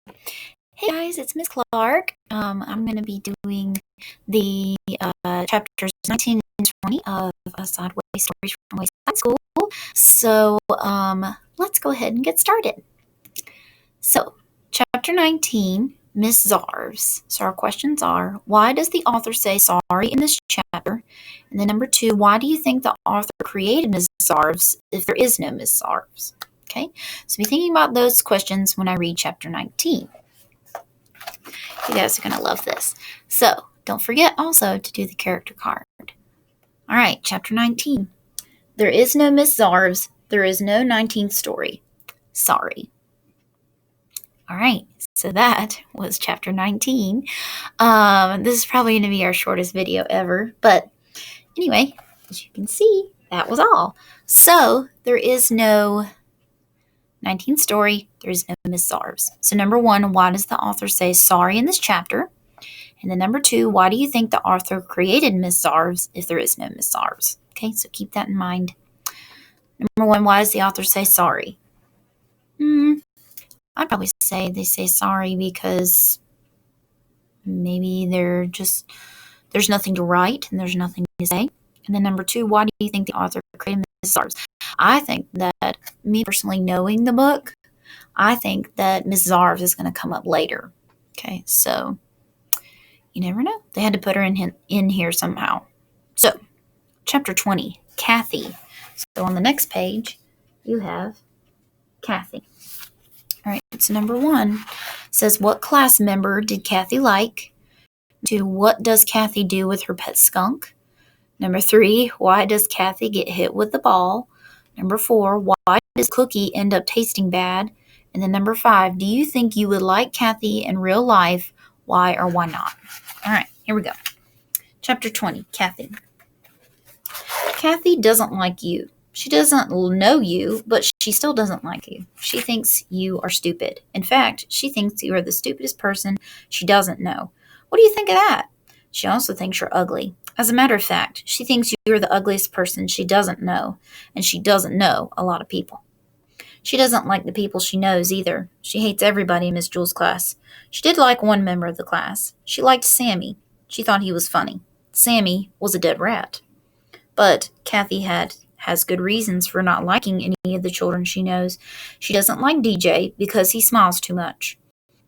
Hey guys, it's Miss Clark. I'm going to be doing the chapters 19 and 20 of Sideways Stories from Wayside School. So let's go ahead and get started. So, chapter 19, Miss Zarves. So our questions are, why does the author say sorry in this chapter? And then number 2, why do you think the author created Miss Zarves if there is no Miss Zarves? Okay, so be thinking about those questions when I read chapter 19. You guys are going to love this. So, don't forget also to do the character card. All right, chapter 19. There is no Miss Zarves. There is no 19th story. Sorry. All right, so that was chapter 19. This is probably going to be our shortest video ever. But anyway, as you can see, that was all. So, there is no 19th story. There is no Miss Zarves. So, number 1, why does the author say sorry in this chapter? And then number 2, why do you think the author created Miss Zarves if there is no Miss Zarves? Okay, so keep that in mind. Number 1, why does the author say sorry? I'd probably say they say sorry because maybe there's nothing to write and there's nothing to say. And then number 2, why do you think the author created Miss Zarves? I think that, me personally knowing the book, I think that Miss Zarves is going to come up later. Okay, so you never know. They had to put her in here somehow. So, chapter 20, Kathy. So, on the next page, you have Kathy. All right, so number 1 says, what class member did Kathy like? 2, what does Kathy do with her pet skunk? Number 3, why does Kathy get hit with the ball? Number 4, why does Cookie end up tasting bad? And then number 5, do you think you would like Kathy in real life? Why or why not? All right, here we go. Chapter 20, Kathy. Kathy doesn't like you. She doesn't know you, but she still doesn't like you. She thinks you are stupid. In fact, she thinks you are the stupidest person she doesn't know. What do you think of that? She also thinks you're ugly. As a matter of fact, she thinks you are the ugliest person she doesn't know, and she doesn't know a lot of people. She doesn't like the people she knows either. She hates everybody in Miss Jewls' class. She did like one member of the class. She liked Sammy. She thought he was funny. Sammy was a dead rat. But Kathy has good reasons for not liking any of the children she knows. She doesn't like DJ because he smiles too much.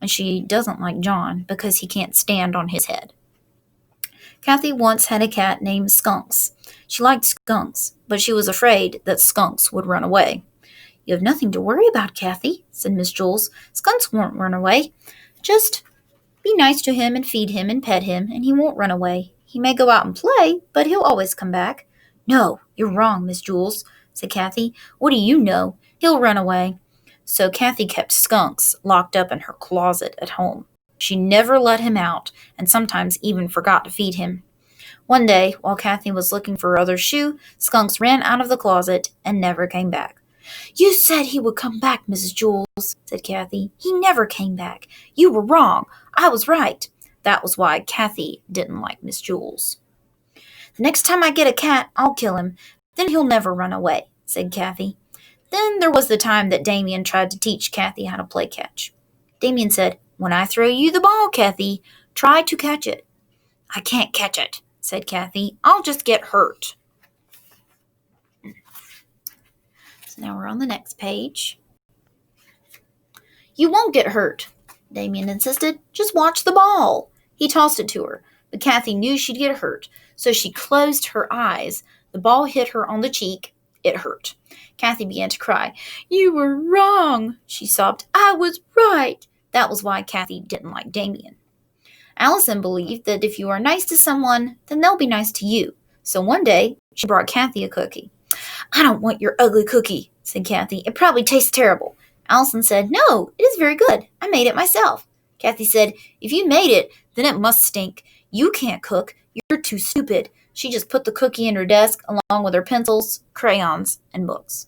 And she doesn't like John because he can't stand on his head. Kathy once had a cat named Skunks. She liked skunks, but she was afraid that skunks would run away. You have nothing to worry about, Kathy, said Miss Jewls. Skunks won't run away. Just be nice to him and feed him and pet him, and he won't run away. He may go out and play, but he'll always come back. No, you're wrong, Miss Jewls, said Kathy. What do you know? He'll run away. So Kathy kept Skunks locked up in her closet at home. She never let him out, and sometimes even forgot to feed him. One day, while Kathy was looking for her other shoe, Skunks ran out of the closet and never came back. You said he would come back, Mrs. Jewls, said Kathy. He never came back. You were wrong. I was right. That was why Kathy didn't like Miss Jewls. The next time I get a cat, I'll kill him. Then he'll never run away, said Kathy. Then there was the time that Damien tried to teach Kathy how to play catch. Damien said, When I throw you the ball, Kathy, try to catch it. I can't catch it, said Kathy. I'll just get hurt. So now we're on the next page. You won't get hurt, Damien insisted. Just watch the ball. He tossed it to her, but Kathy knew she'd get hurt, so she closed her eyes. The ball hit her on the cheek. It hurt. Kathy began to cry. You were wrong, she sobbed. I was right. That was why Kathy didn't like Damien. Allison believed that if you are nice to someone, then they'll be nice to you. So one day, she brought Kathy a cookie. I don't want your ugly cookie, said Kathy. It probably tastes terrible. Allison said, No, it is very good. I made it myself. Kathy said, If you made it, then it must stink. You can't cook. You're too stupid. She just put the cookie in her desk along with her pencils, crayons, and books.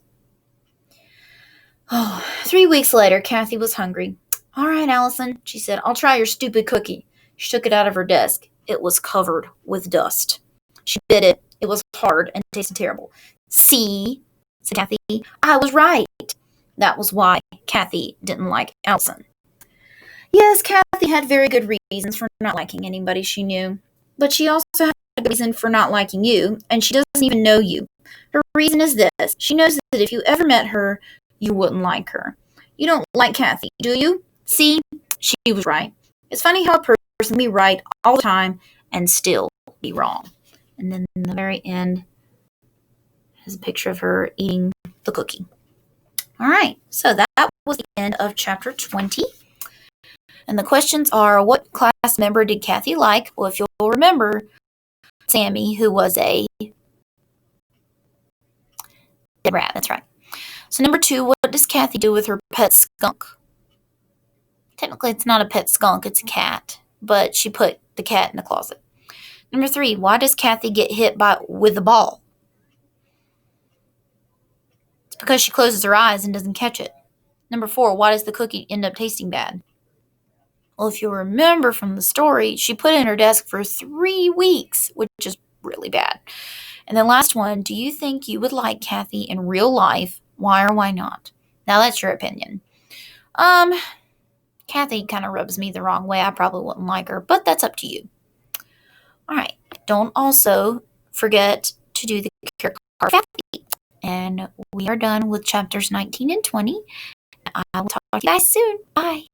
3 weeks later, Kathy was hungry. All right, Allison, she said, I'll try your stupid cookie. She took it out of her desk. It was covered with dust. She bit it. It was hard and tasted terrible. See, said Kathy, I was right. That was why Kathy didn't like Allison. Yes, Kathy had very good reasons for not liking anybody she knew, but she also had a good reason for not liking you, and she doesn't even know you. Her reason is this: she knows that if you ever met her, you wouldn't like her. You don't like Kathy, do you? See, she was right. It's funny how a person can be right all the time and still be wrong. And then in the very end is a picture of her eating the cookie. All right, so that was the end of chapter 20. And the questions are, what class member did Kathy like? Well, if you'll remember, Sammy, who was a dead rat. That's right. So number 2, what does Kathy do with her pet skunk? Technically, it's not a pet skunk, it's a cat, but she put the cat in the closet. Number 3, why does Kathy get hit with the ball? It's because she closes her eyes and doesn't catch it. Number 4, why does the cookie end up tasting bad? Well, if you'll remember from the story, she put it in her desk for 3 weeks, which is really bad. And then last one, do you think you would like Kathy in real life? Why or why not? Now that's your opinion. Kathy kind of rubs me the wrong way. I probably wouldn't like her, but that's up to you. All right. Don't also forget to do the character card fact sheet. And we are done with chapters 19 and 20. I will talk to you guys soon. Bye.